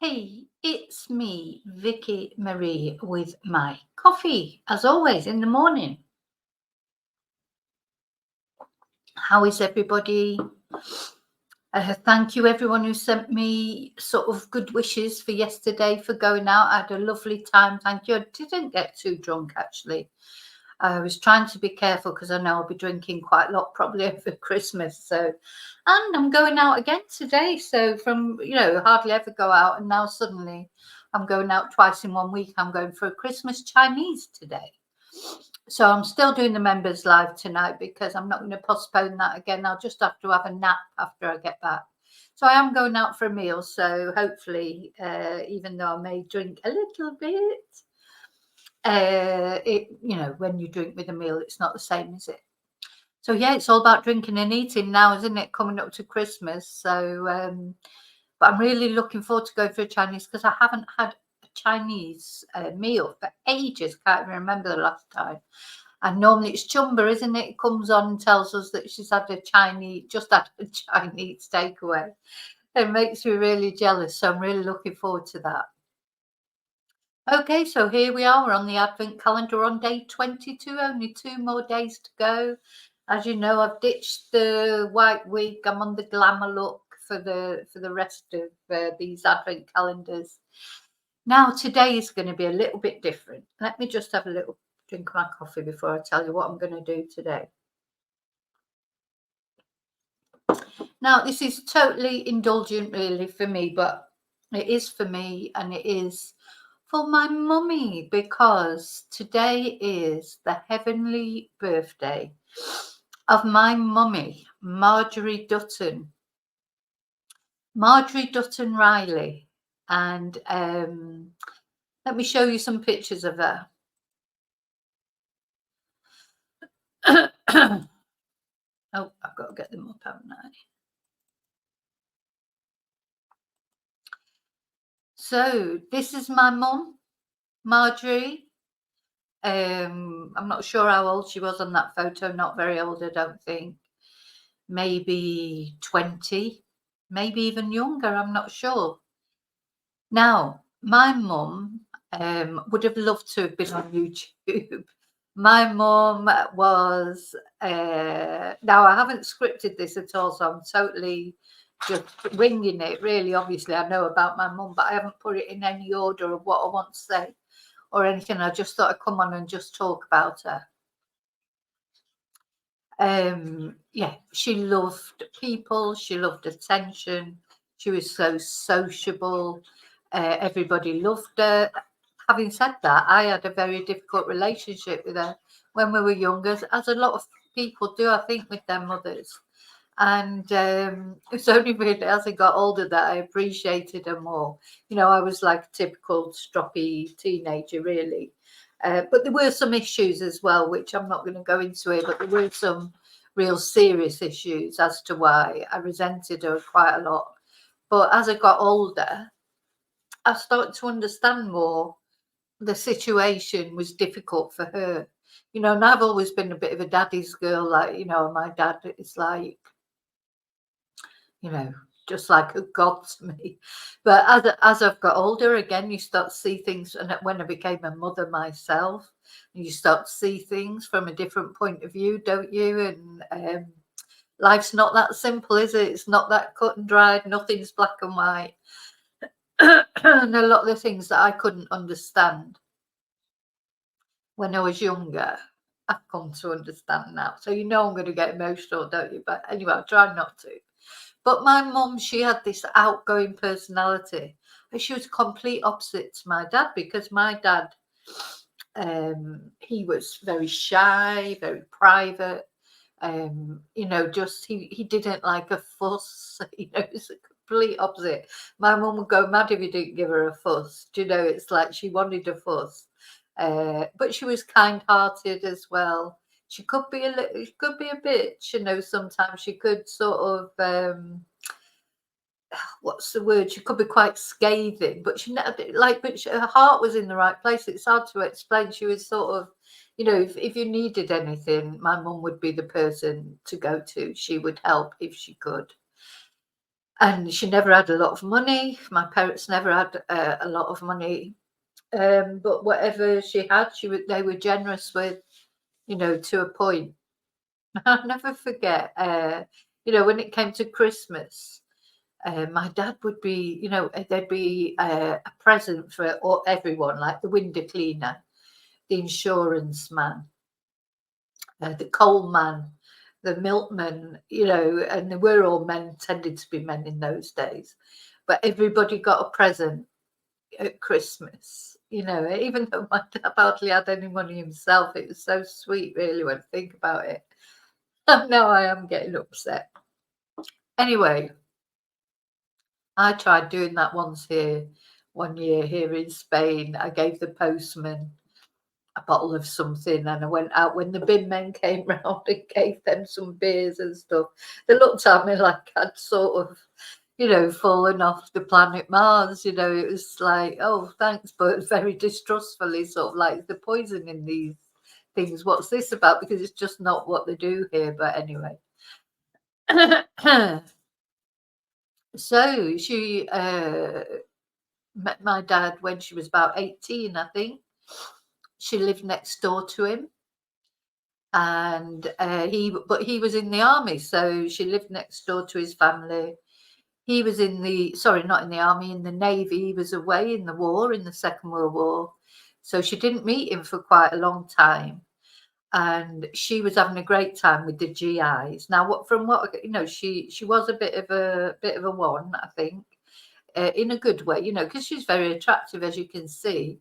Hey, it's me, Vicky Marie, with my coffee, as always, in the morning. How is everybody? Thank you, everyone who sent me sort of good wishes for yesterday for going out. I had a lovely time. Thank you. I didn't get too drunk, actually. I was trying to be careful because I know I'll be drinking quite a lot probably over Christmas. And I'm going out again today. So from, hardly ever go out. And now suddenly I'm going out twice in 1 week. I'm going for a Christmas Chinese today. So I'm still doing the members live tonight because I'm not going to postpone that again. I'll just have to have a nap after I get back. So I am going out for a meal. So hopefully, even though I may drink a little bit, when you drink with a meal, it's not the same, is it? So yeah, it's all about drinking and eating now, isn't it? Coming up to Christmas. But I'm really looking forward to going for a Chinese because I haven't had a Chinese meal for ages. Can't even remember the last time. And normally it's Chumba, isn't it? It comes on and tells us that she's had a Chinese, just had a Chinese takeaway. It makes me really jealous. So I'm really looking forward to that. Okay, so here we are. We're on the Advent calendar on day 22. Only 2 more days to go. As you know, I've ditched the white wig. I'm on the glamour look for the rest of these Advent calendars. Now, today is going to be a little bit different. Let me just have a little drink of my coffee before I tell you what I'm going to do today. Now, this is totally indulgent, really, for me, but it is for me and it is for my mummy because today is the heavenly birthday of my mummy, Marjorie Dutton. Marjorie Dutton Riley. And let me show you some pictures of her. Oh, I've got to get them up, haven't I? So this is my mum, Marjorie. I'm not sure how old she was on that photo. Not very old, I don't think. Maybe 20, maybe even younger. I'm not sure. Now, my mum would have loved to have been on YouTube. My mum was, now I haven't scripted this at all, so I'm totally just winging it. Really, obviously, I know about my mum, but I haven't put it in any order of what I want to say or anything. I just thought I'd come on and just talk about her. Yeah, she loved people, she loved attention, she was so sociable, everybody loved her. Having said that, I had a very difficult relationship with her when we were younger, as a lot of people do, I think, with their mothers. And it's only really as I got older that I appreciated her more. I was like a typical stroppy teenager, really. But there were some issues as well, which I'm not going to go into here, but there were some real serious issues as to why I resented her quite a lot. But as I got older, I started to understand more the situation was difficult for her. And I've always been a bit of a daddy's girl, like, my dad is like, you know, just like a god to me. But as I've got older, again, you start to see things. And when I became a mother myself, you start to see things from a different point of view, don't you? And life's not that simple, is it? It's not that cut and dried. Nothing's black and white. And a lot of the things that I couldn't understand when I was younger, I've come to understand now. So I'm going to get emotional, don't you? But anyway, I'll try not to. But my mum, she had this outgoing personality. And she was complete opposite to my dad because my dad, he was very shy, very private. Just he didn't like a fuss. It's a complete opposite. My mum would go mad if you didn't give her a fuss. It's like she wanted a fuss. But she was kind-hearted as well. She could be a bitch, sometimes she could sort of what's the word? She could be quite scathing, but her heart was in the right place. It's hard to explain. She was sort of, if you needed anything, my mum would be the person to go to. She would help if she could. And she never had a lot of money. My parents never had a lot of money. But whatever she had, they were generous with, to a point. I'll never forget, when it came to Christmas, my dad would be, there'd be a present for everyone, like the window cleaner, the insurance man, the coal man, the milkman, and they were all men, tended to be men in those days. But everybody got a present at Christmas, even though my dad hardly had any money himself. It was so sweet, really, when I think about it. Now I am getting upset. Anyway, I tried doing that one year here in Spain. I gave the postman a bottle of something, and I went out when the bin men came round and gave them some beers and stuff. They looked at me like I'd sort of, fallen off the planet Mars. It was like, oh, thanks, but very distrustfully, sort of like the poison in these things. What's this about? Because it's just not what they do here. But anyway. So she met my dad when she was about 18, I think. She lived next door to him, and he was in the army, so she lived next door to his family. He was not in the army, in the navy. He was away in the war, in the Second World War, so she didn't meet him for quite a long time. And she was having a great time with the GIs. Now, from what she was a bit of a one, I think, in a good way, because she's very attractive, as you can see,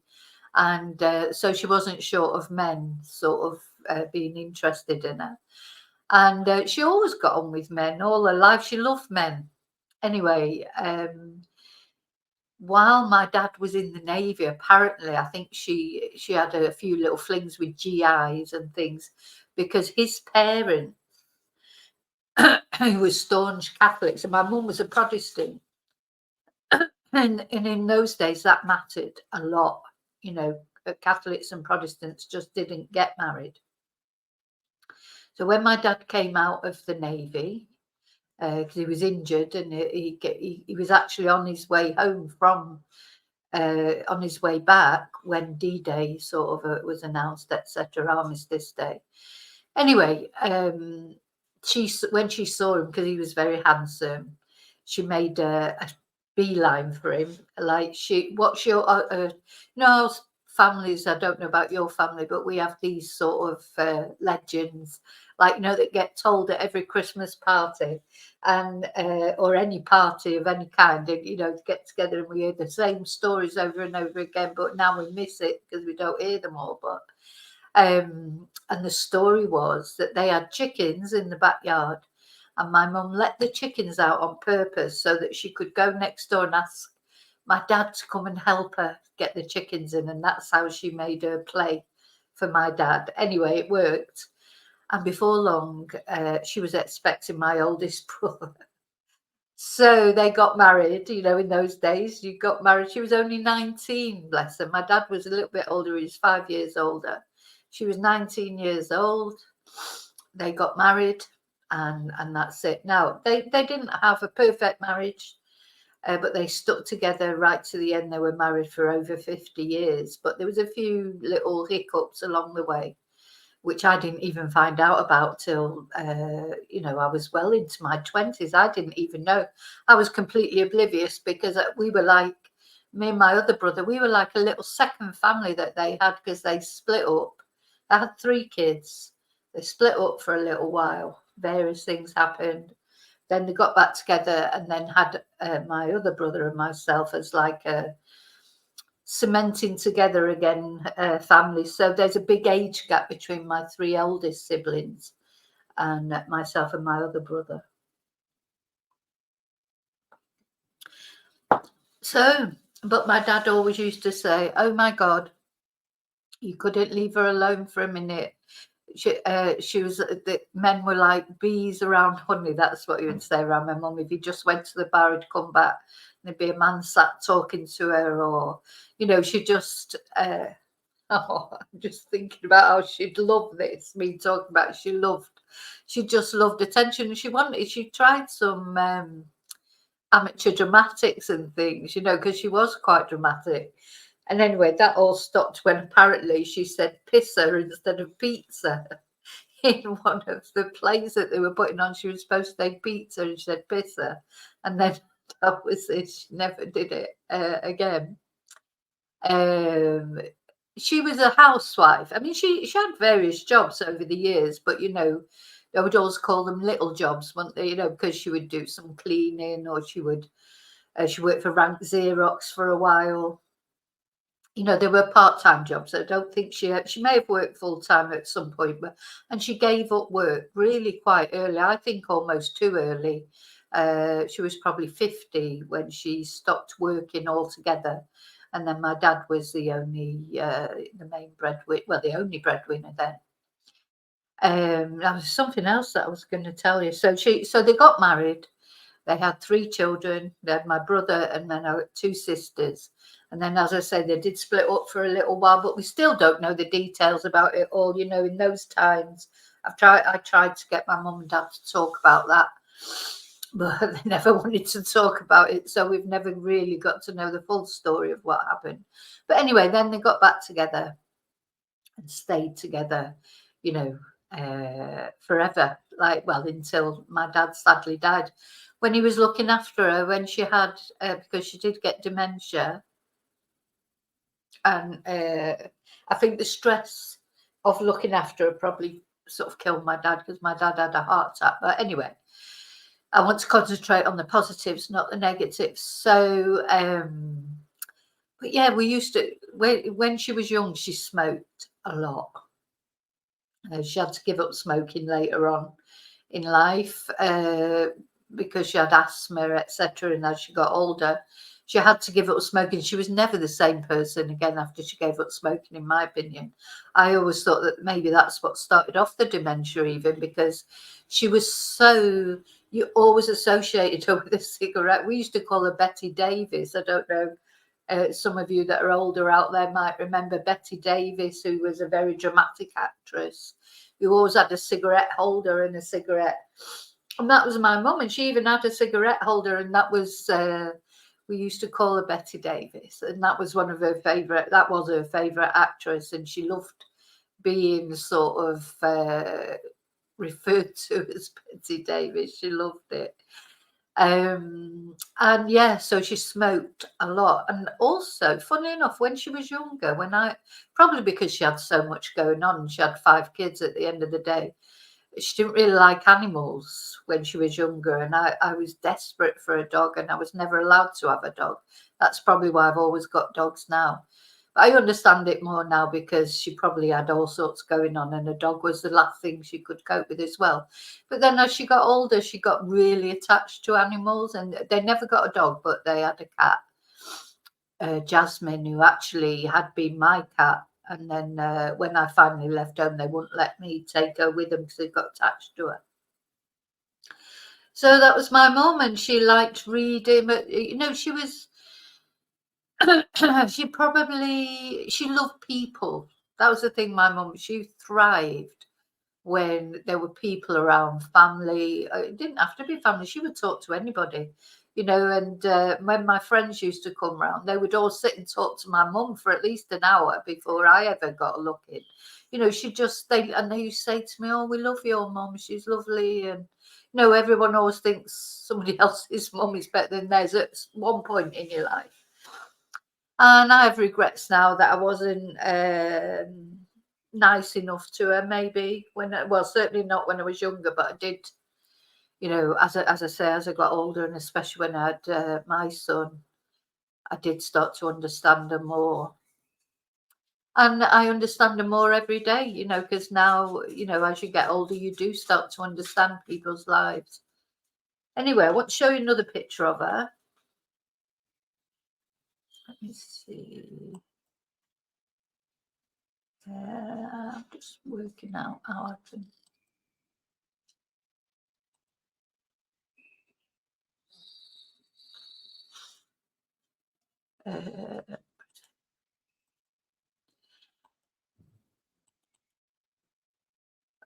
and so she wasn't short of men sort of being interested in her. And she always got on with men all her life. She loved men. Anyway, while my dad was in the navy, apparently, I think she had a few little flings with GIs and things, because his parents who were staunch Catholics, and my mum was a Protestant, and in those days that mattered a lot. Catholics and Protestants just didn't get married. So when my dad came out of the navy, because he was injured, and he was actually on his way home from on his way back when D-Day sort of was announced, etc., Armistice Day. Anyway, when she saw him, because he was very handsome, she made a beeline for him. Like, what's your families, I don't know about your family, but we have these sort of legends, like, that get told at every Christmas party, and or any party of any kind, and get together, and we hear the same stories over and over again, but now we miss it because we don't hear them all. But and the story was that they had chickens in the backyard, and my mum let the chickens out on purpose so that she could go next door and ask my dad to come and help her get the chickens in, and that's how she made her play for my dad. Anyway, it worked, and before long, she was expecting my oldest brother. So they got married. In those days, you got married. She was only 19, bless her. My dad was a little bit older. He was 5 years older. She was 19 years old. They got married, and that's it. Now, they didn't have a perfect marriage, but they stuck together right to the end. They were married for over 50 years, but there was a few little hiccups along the way, which I didn't even find out about till, I was well into my 20s. I didn't even know. I was completely oblivious, because we were like, me and my other brother, we were like a little second family that they had, because they split up. I had 3 kids. They split up for a little while. Various things happened. Then they got back together, and then had my other brother and myself as like a cementing together again family. So there's a big age gap between my 3 eldest siblings and myself and my other brother. So, but my dad always used to say, oh my God, you couldn't leave her alone for a minute. She was, the men were like bees around honey. That's what he would say around my mum. If he just went to the bar, he'd come back, and there'd be a man sat talking to her, or, she just, I'm just thinking about how she'd love this, me talking about she just loved attention. She tried some amateur dramatics and things, you know, because she was quite dramatic. And anyway, that all stopped when apparently she said pizza instead of pizza in one of the plays that they were putting on. She was supposed to say pizza and she said pizza. And then that was it. She never did it again. Um, she was a housewife. I mean, she had various jobs over the years, but you know, I would always call them little jobs, weren't they? You know, because she would do some cleaning, or she worked for Rank Xerox for a while. You know, there were part-time jobs. I don't think she may have worked full-time at some point, but and she gave up work really quite early. I think almost too early. She was probably 50 when she stopped working altogether. And then my dad was the main breadwinner, well, the only breadwinner then. That was something else that I was going to tell you. So they got married. They had 3 children. They had my brother and then 2 sisters. And then, as I said, they did split up for a little while, but we still don't know the details about it all. You know, in those times, I tried to get my mum and dad to talk about that, but they never wanted to talk about it. So we've never really got to know the full story of what happened. But anyway, then they got back together and stayed together, you know, forever. Like, well, until my dad sadly died. When he was looking after her, when she had, because she did get dementia, and I think the stress of looking after her probably sort of killed my dad, because my dad had a heart attack. But anyway, I want to concentrate on the positives, not the negatives. So, but yeah, we used to, when she was young, she smoked a lot. She had to give up smoking later on in life because she had asthma, etc. And as she got older, she had to give up smoking. She was never the same person again after she gave up smoking, in my opinion. I always thought that maybe that's what started off the dementia, even because she was so, you always associated her with a cigarette. We used to call her Betty Davis. I don't know. Some of you that are older out there might remember Betty Davis, who was a very dramatic actress who always had a cigarette holder and a cigarette. And that was my mum, and she even had a cigarette holder, and that was, we used to call her Betty Davis, and that was one of her favourite, that was her favourite actress, and she loved being sort of referred to as Betty Davis. She loved it. And yeah, so she smoked a lot. And also, funny enough, when she was younger, probably because she had so much going on, she had 5 kids at the end of the day, she didn't really like animals when she was younger. And I was desperate for a dog, and I was never allowed to have a dog. That's probably why I've always got dogs now. But I understand it more now, because she probably had all sorts going on, and a dog was the last thing she could cope with as well. But then as she got older, she got really attached to animals, and they never got a dog, but they had a cat, Jasmine, who actually had been my cat. And then when I finally left home, they wouldn't let me take her with them because they got attached to her. So that was my mum, and she liked reading. But, you know, she was, she loved people. That was the thing, my mum, she thrived when there were people around, family. It didn't have to be family. She would talk to anybody, you know. And when my friends used to come round, they would all sit and talk to my mum for at least an hour before I ever got a look in. You know, and they used to say to me, "Oh, we love your mum. She's lovely." And you know, everyone always thinks somebody else's mum is better than theirs at one point in your life. And I have regrets now that I wasn't nice enough to her, maybe well, certainly not when I was younger, but I did, you know, as I say, as I got older, and especially when I had my son, I did start to understand her more. And I understand her more every day, you know, because now, you know, as you get older, you do start to understand people's lives. Anyway, I want to show you another picture of her. Let me see. I'm just working out how I can.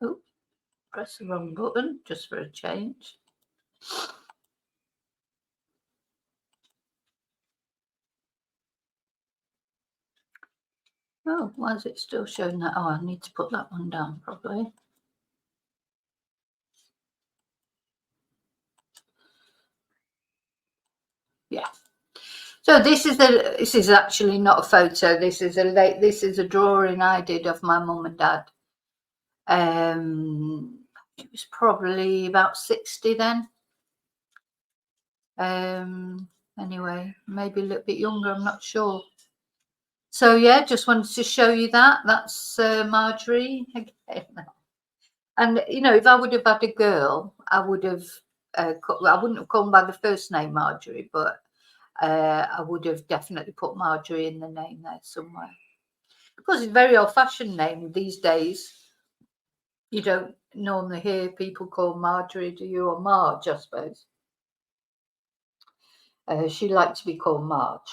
Oh, press the wrong button just for a change. Oh, why is it still showing that? Oh, I need to put that one down probably. Yeah. So this is actually not a photo. This is a drawing I did of my mum and dad. It was probably about 60 then. Anyway, maybe a little bit younger, I'm not sure. So yeah, just wanted to show you that. That's Marjorie again. And you know, if I would have had a girl, I would have. I wouldn't have called by the first name Marjorie, but I would have definitely put Marjorie in the name there somewhere. Because it's a very old-fashioned name these days. You don't normally hear people called Marjorie, do you? Or Marge, I suppose. She liked to be called Marge.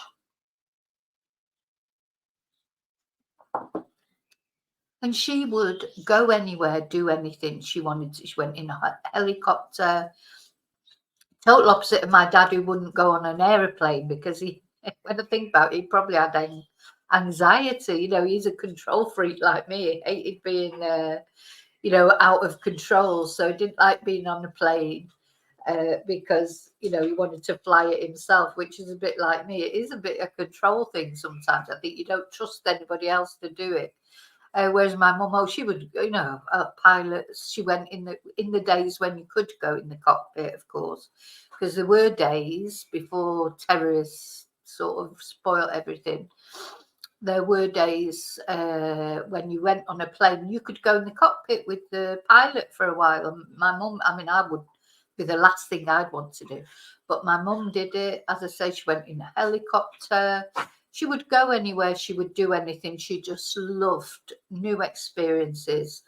And she would go anywhere, do anything she wanted to. She went in a helicopter. Total opposite of my dad, who wouldn't go on an aeroplane because he, when I think about it, he probably had anxiety. You know, he's a control freak like me. He hated being, you know, out of control. So he didn't like being on a plane because, you know, he wanted to fly it himself, which is a bit like me. It is a bit a control thing sometimes. I think you don't trust anybody else to do it. Whereas my mum, oh, she would, you know, pilots. She went in the days when you could go in the cockpit, of course, because there were days before terrorists sort of spoiled everything. There were days when you went on a plane, you could go in the cockpit with the pilot for a while. And my mum, I mean, I would be the last thing I'd want to do, but my mum did it. As I say, she went in a helicopter. She would go anywhere, she would do anything. She just loved new experiences.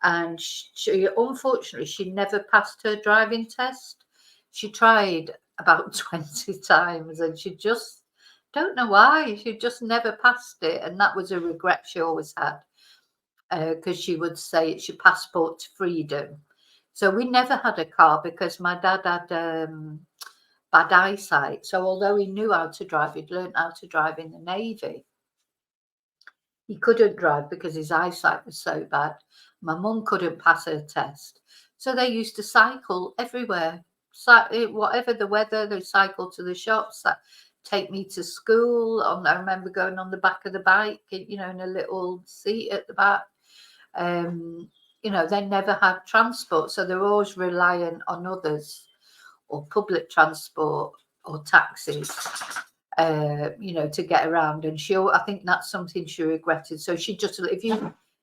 And she unfortunately, she never passed her driving test. She tried about 20 times and she just don't know why. She just never passed it. And that was a regret she always had because she would say it's your passport to freedom. So we never had a car because my dad had bad eyesight. So although he knew how to drive, he'd learned how to drive in the Navy. He couldn't drive because his eyesight was so bad. My mum couldn't pass her test. So they used to cycle everywhere. Whatever the weather, they cycle to the shops, take me to school. I remember going on the back of the bike, you know, in a little seat at the back. You know, they never had transport. So they were always reliant on others or public transport or taxis, you know, to get around. And I think that's something she regretted. So she just, if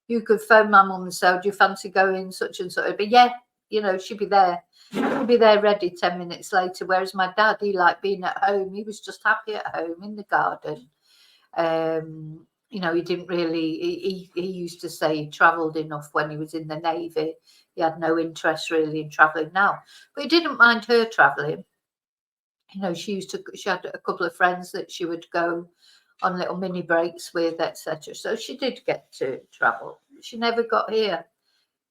you could phone my mum and say, oh, do you fancy going such and such? But yeah, you know, she'd be there. She'd be there ready 10 minutes later. Whereas my dad, he liked being at home. He was just happy at home in the garden. You know, he didn't really, he used to say he travelled enough when he was in the Navy. He had no interest really in travelling now. But he didn't mind her travelling. You know, she had a couple of friends that she would go on little mini breaks with, etc. So she did get to travel. She never got here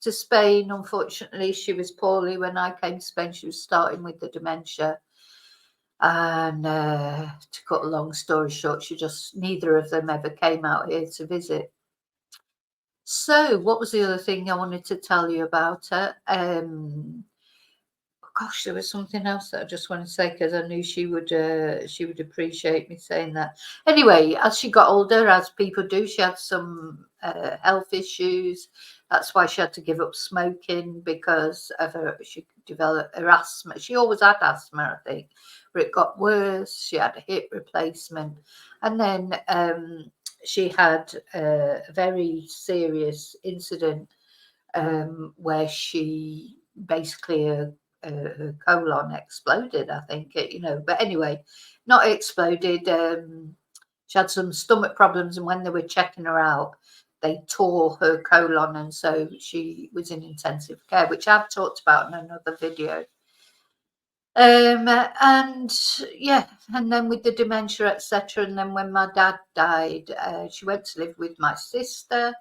to Spain. Unfortunately, she was poorly when I came to Spain. She was starting with the dementia. And to cut a long story short, neither of them ever came out here to visit. So what was the other thing I wanted to tell you about her? Gosh, there was something else that I just want to say because I knew she would appreciate me saying that. Anyway, as she got older, as people do, she had some health issues. That's why she had to give up smoking because of she developed her asthma. She always had asthma, I think, but it got worse. She had a hip replacement, and then she had a very serious incident where she basically her colon exploded, I think, you know. But anyway, not exploded. She had some stomach problems, and when they were checking her out, they tore her colon, and so she was in intensive care, which I've talked about in another video. And yeah, and then with the dementia, etc. And then when my dad died, she went to live with my sister.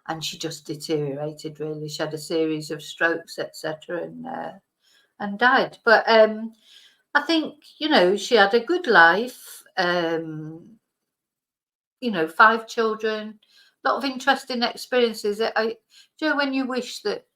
And she just deteriorated really. She had a series of strokes, etc., and died. But I think, you know, she had a good life. 5 children, a lot of interesting experiences. When you wish that,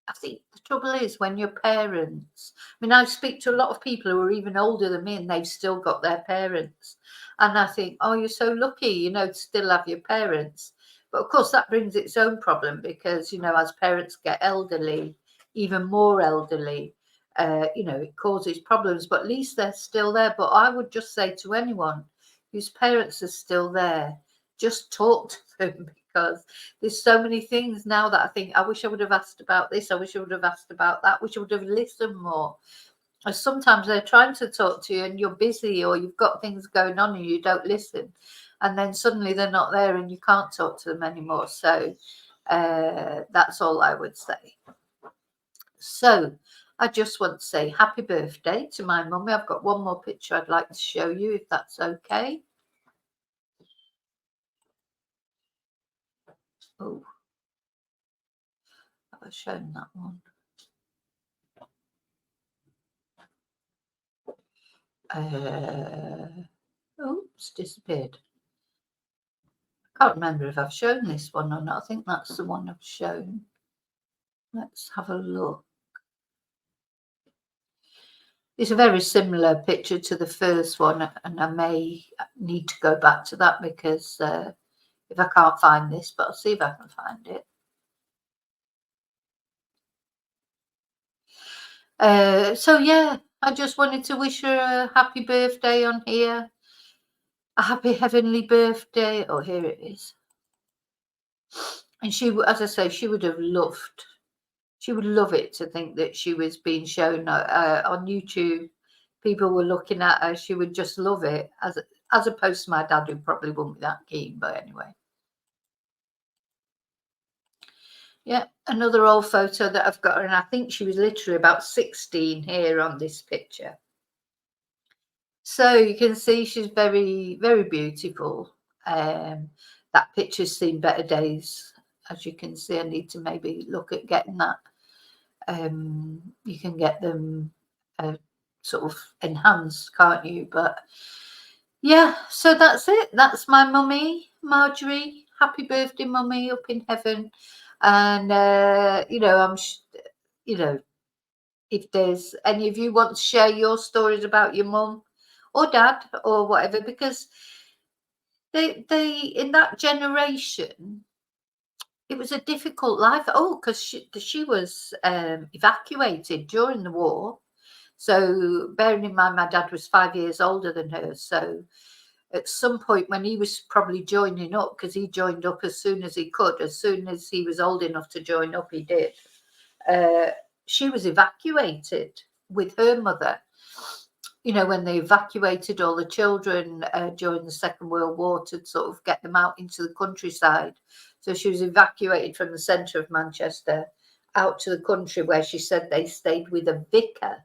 I think the trouble is when you're parents. I mean, I speak to a lot of people who are even older than me and they've still got their parents. And I think, oh, you're so lucky, to still have your parents. But of course, that brings its own problem because, as parents get elderly, even more elderly, it causes problems. But at least they're still there. But I would just say to anyone whose parents are still there, just talk to them because there's so many things now that I think, I wish I would have asked about this. I wish I would have asked about that. I wish I would have listened more. And sometimes they're trying to talk to you and you're busy or you've got things going on and you don't listen. And then suddenly they're not there and you can't talk to them anymore. So that's all I would say. So I just want to say happy birthday to my mummy. I've got one more picture I'd like to show you, if that's okay. Oh, have I shown that one? Oh, it's disappeared. I can't remember if I've shown this one or not. I think that's the one I've shown. Let's have a look. It's a very similar picture to the first one, and I may need to go back to that because if I can't find this, but I'll see if I can find it. So yeah, I just wanted to wish her a happy birthday on here. A happy heavenly birthday. Oh, here it is. And she, as I say, she would have loved. She would love it to think that she was being shown on YouTube. People were looking at her. She would just love it, as opposed to my dad, who probably wouldn't be that keen. But anyway. Yeah, another old photo that I've got her, and I think she was literally about 16 here on this picture. So you can see she's very, very beautiful. That picture's seen better days. As you can see, I need to maybe look at getting that. You can get them sort of enhanced, can't you? But yeah, so that's it. That's my mummy, Marjorie. Happy birthday, mummy, up in heaven. And I'm if there's any of you want to share your stories about your mum or dad or whatever, because they in that generation, it was a difficult life. Oh, because she was evacuated during the war. So bearing in mind, my dad was 5 years older than her. So at some point when he was probably joining up, because he joined up as soon as he could, as soon as he was old enough to join up, he did. She was evacuated with her mother. When they evacuated all the children during the Second World War to sort of get them out into the countryside. So she was evacuated from the centre of Manchester out to the country, where she said they stayed with a vicar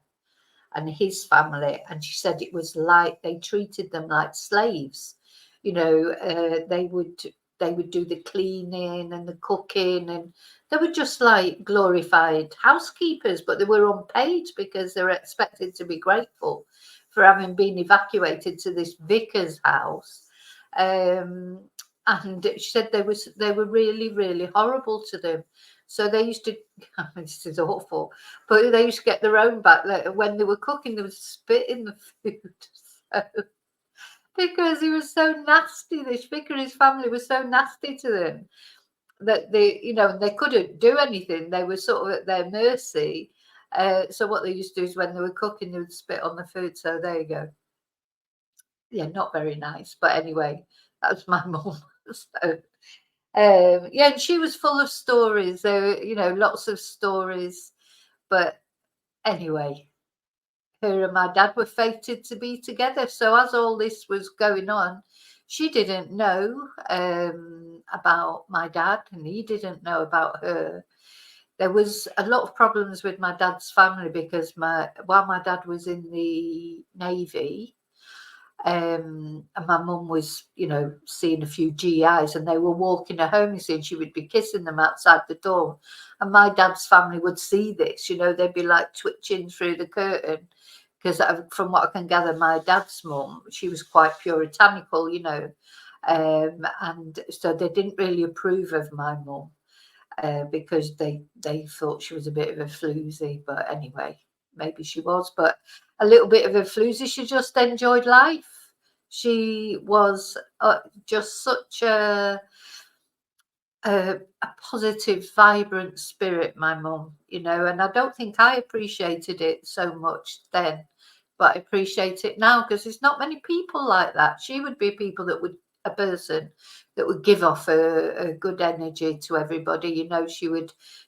and his family. And she said it was like they treated them like slaves. They would do the cleaning and the cooking, and they were just like glorified housekeepers, but they were unpaid because they were expected to be grateful for having been evacuated to this vicar's house. And she said they were really, really horrible to them. So they used to, this is awful, but they used to get their own back. Like when they were cooking, they would spit in the food. So, because he was so nasty, this vicar and his family were so nasty to them that they couldn't do anything. They were sort of at their mercy. So what they used to do is when they were cooking, they would spit on the food. So there you go. Yeah, not very nice. But anyway, that was my mum. So yeah, and she was full of stories. There were, lots of stories. But anyway, her and my dad were fated to be together. So as all this was going on, she didn't know about my dad, and he didn't know about her. There was a lot of problems with my dad's family because while my dad was in the Navy, and my mum was, seeing a few GIs, and they were walking her home, and she would be kissing them outside the door. And my dad's family would see this, they'd be like twitching through the curtain. Because from what I can gather, my dad's mum, she was quite puritanical, And so they didn't really approve of my mum because they thought she was a bit of a floozy. But anyway, maybe she was, but a little bit of a floozy. She just enjoyed life. She was just such a positive, vibrant spirit, my mum, you know, and I don't think I appreciated it so much then, but I appreciate it now because there's not many people like that. She would be a person that would give off a good energy to everybody. You know,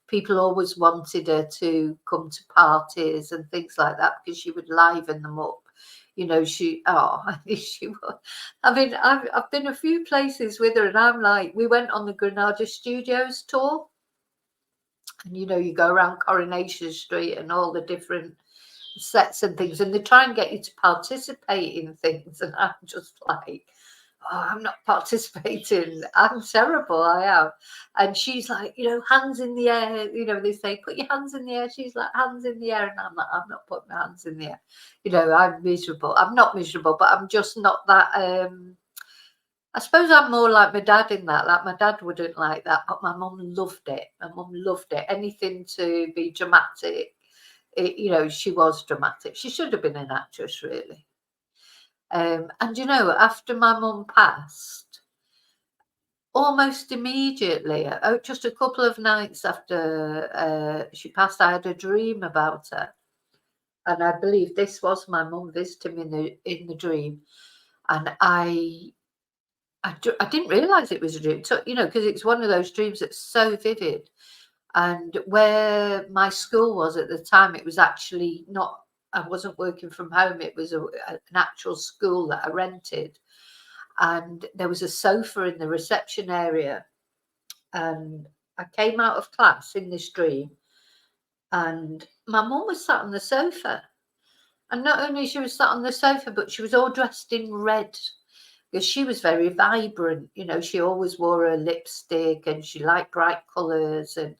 people always wanted her to come to parties and things like that because she would liven them up. You know, she was. I mean, I've been a few places with her, and I'm like, we went on the Granada Studios tour, and you know, you go around Coronation Street and all the different sets and things, and they try and get you to participate in things, and I'm just like, oh, I'm not participating. I'm terrible. I am. And she's like, you know, hands in the air. You know, they say, put your hands in the air. She's like, hands in the air. And I'm like, I'm not putting my hands in the air. You know, I'm miserable. I'm not miserable, but I'm just not that. I suppose I'm more like my dad in that. Like my dad wouldn't like that, but my mum loved it. My mum loved it. Anything to be dramatic. You know, she was dramatic. She should have been an actress, really. And you know, after my mum passed, almost immediately, just a couple of nights after she passed, I had a dream about her, and I believe this was my mum visiting me in the dream, and I didn't realise it was a dream, so, you know, because it's one of those dreams that's so vivid. And where my school was at the time, it was actually not. I wasn't working from home. It was an actual school that I rented. And there was a sofa in the reception area, and I came out of class in this dream, and my mum was sat on the sofa, and not only she was sat on the sofa, but she was all dressed in red because she was very vibrant. You know, she always wore her lipstick and she liked bright colours, and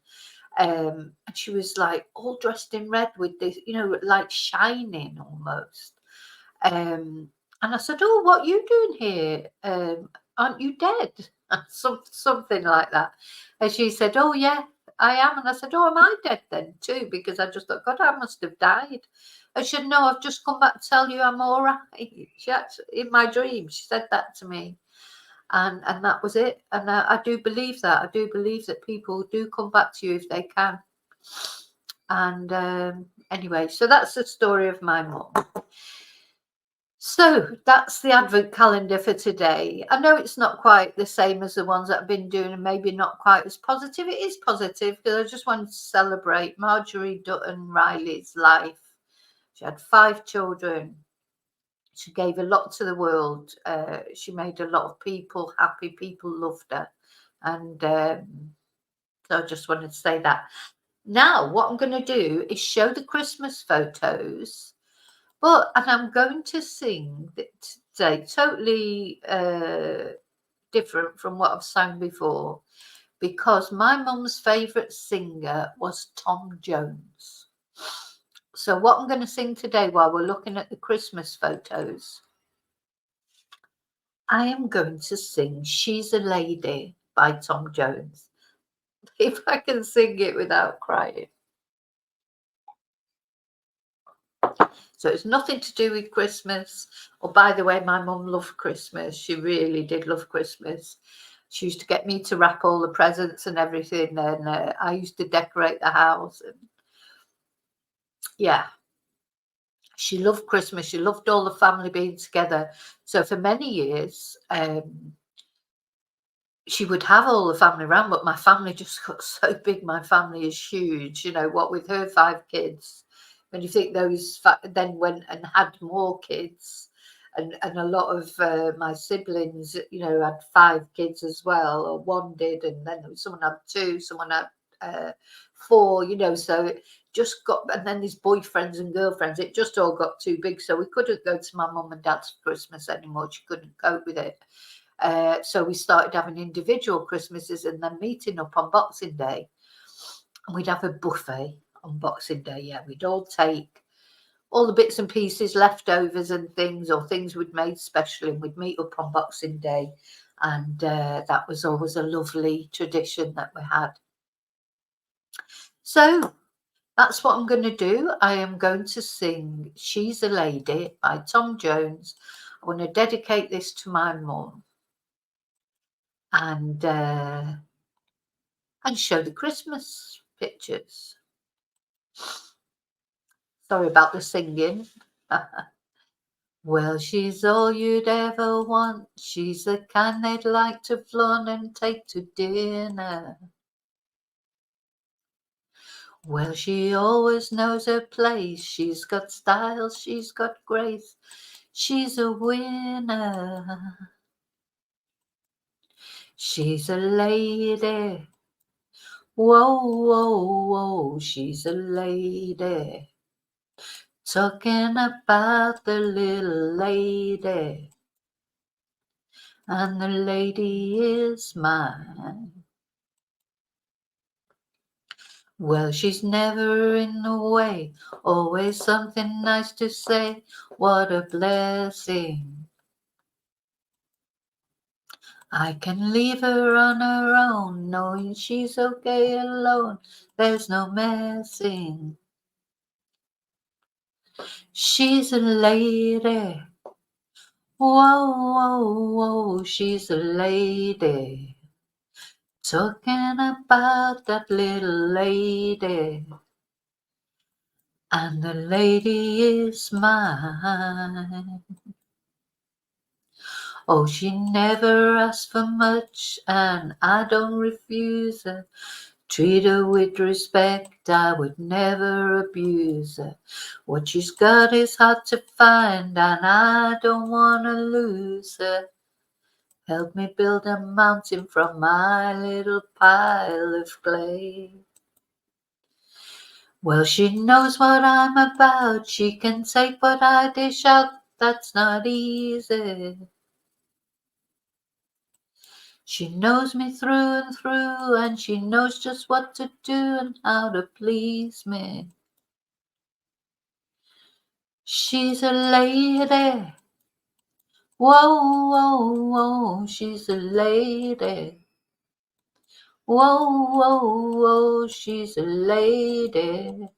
she was like all dressed in red with this, you know, like shining almost. And I said, "Oh, what are you doing here? Aren't you dead?" Something like that. And she said, "Oh, yeah, I am." And I said, "Oh, am I dead then too?" Because I just thought, God, I must have died. And she said, "No, I've just come back to tell you I'm all right." She actually, in my dream, she said that to me. And that was it. And I do believe that. I do believe that people do come back to you if they can. And anyway, so that's the story of my mum. So that's the Advent calendar for today. I know it's not quite the same as the ones that I've been doing and maybe not quite as positive. It is positive because I just wanted to celebrate Marjorie Dutton Riley's life. She had 5 children. She gave a lot to the world. She made a lot of people happy. People loved her. And so I just wanted to say that. Now, what I'm going to do is show the Christmas photos. And I'm going to sing today, totally different from what I've sung before, because my mum's favourite singer was Tom Jones. So what I'm going to sing today while we're looking at the Christmas photos, I am going to sing She's a Lady by Tom Jones. If I can sing it without crying. So it's nothing to do with Christmas. Oh, by the way, my mum loved Christmas. She really did love Christmas. She used to get me to wrap all the presents and everything, and I used to decorate the house. And yeah, she loved Christmas. She loved all the family being together. So for many years, she would have all the family around, but my family just got so big. My family is huge, you know, what with her 5 kids. When you think those then went and had more kids, and a lot of my siblings, you know, had 5 kids as well, or 1 did, and then someone had 2, someone had 4, you know, so it just got, and then these boyfriends and girlfriends, it just all got too big. So we couldn't go to my mum and dad's for Christmas anymore. She couldn't cope with it. So we started having individual Christmases and then meeting up on Boxing Day. And we'd have a buffet on Boxing Day. Yeah, we'd all take all the bits and pieces, leftovers and things, or things we'd made special, and we'd meet up on Boxing Day and that was always a lovely tradition that we had. So that's what I'm going to do. I am going to sing She's a Lady by Tom Jones. I want to dedicate this to my mum and show the Christmas pictures. Sorry about the singing. Well, she's all you'd ever want. She's the kind they'd like to flaunt and take to dinner. Well, she always knows her place. She's got style, she's got grace. She's a winner. She's a lady. Whoa, whoa, whoa, she's a lady. Talking about the little lady. And the lady is mine. Well, she's never in the way, always something nice to say. What a blessing. I can leave her on her own, knowing she's okay alone. There's no messing. She's a lady. Whoa, whoa, whoa, she's a lady. Talking about that little lady. And the lady is mine. Oh, she never asks for much, and I don't refuse her. Treat her with respect, I would never abuse her. What she's got is hard to find, and I don't want to lose her. Help me build a mountain from my little pile of clay. Well, she knows what I'm about. She can take what I dish out. That's not easy. She knows me through and through, and she knows just what to do and how to please me. She's a lady. Whoa, whoa, whoa, she's a lady. Whoa, whoa, whoa, she's a lady.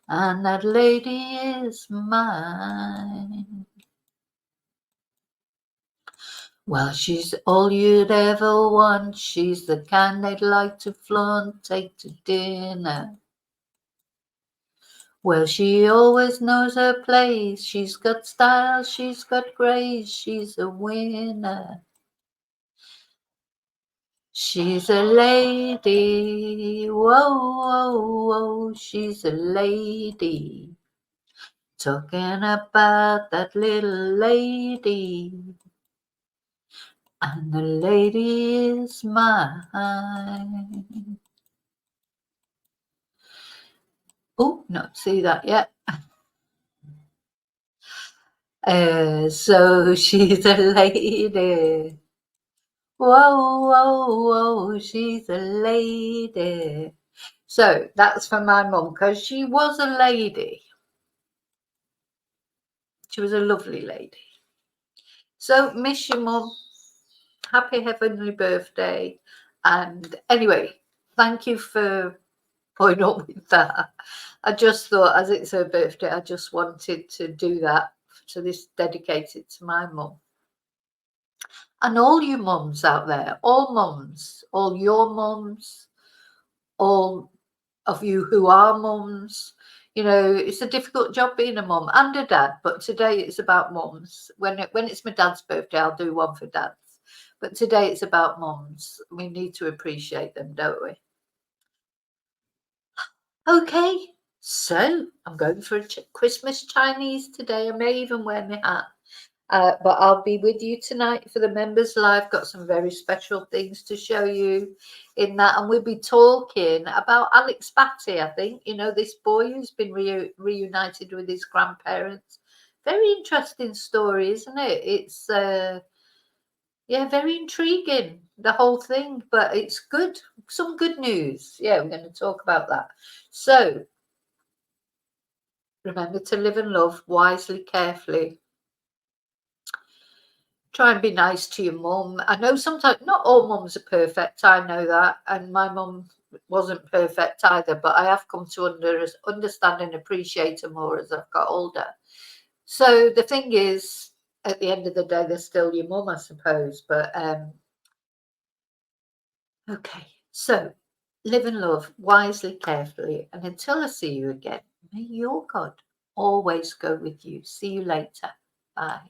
And that lady is mine. Well, she's all you'd ever want. She's the kind they'd like to flaunt, take to dinner. Well, she always knows her place. She's got style, she's got grace. She's a winner. She's a lady. Whoa, whoa, whoa, she's a lady. Talking about that little lady. And the lady is mine. Oh, not see that yet. So she's a lady. Whoa, whoa, whoa, she's a lady. So that's for my mum, because she was a lady. She was a lovely lady. So miss your mum. Happy heavenly birthday. And anyway, thank you for putting up with that. I just thought, as it's her birthday, I just wanted to do that. So this dedicated to my mum. And all you mums out there, all mums, all your mums, all of you who are mums, you know, it's a difficult job being a mum and a dad, but today it's about mums. When it's my dad's birthday, I'll do one for dads. But today it's about mums. We need to appreciate them, don't we? Okay, so I'm going for a Christmas Chinese today. I may even wear my hat. But I'll be with you tonight for the members live. Got some very special things to show you in that, and we'll be talking about Alex Batty. I think, you know, this boy who's been reunited with his grandparents. Very interesting story, isn't it? It's yeah, very intriguing, the whole thing, but it's good. Some good news. Yeah, we're going to talk about that. So remember to live and love wisely, carefully. Try and be nice to your mum. I know sometimes not all mums are perfect. I know that, and my mum wasn't perfect either. But I have come to understand and appreciate her more as I've got older. So the thing is, at the end of the day, they're still your mum, I suppose. But okay. So live and love wisely, carefully, and until I see you again, may your God always go with you. See you later. Bye.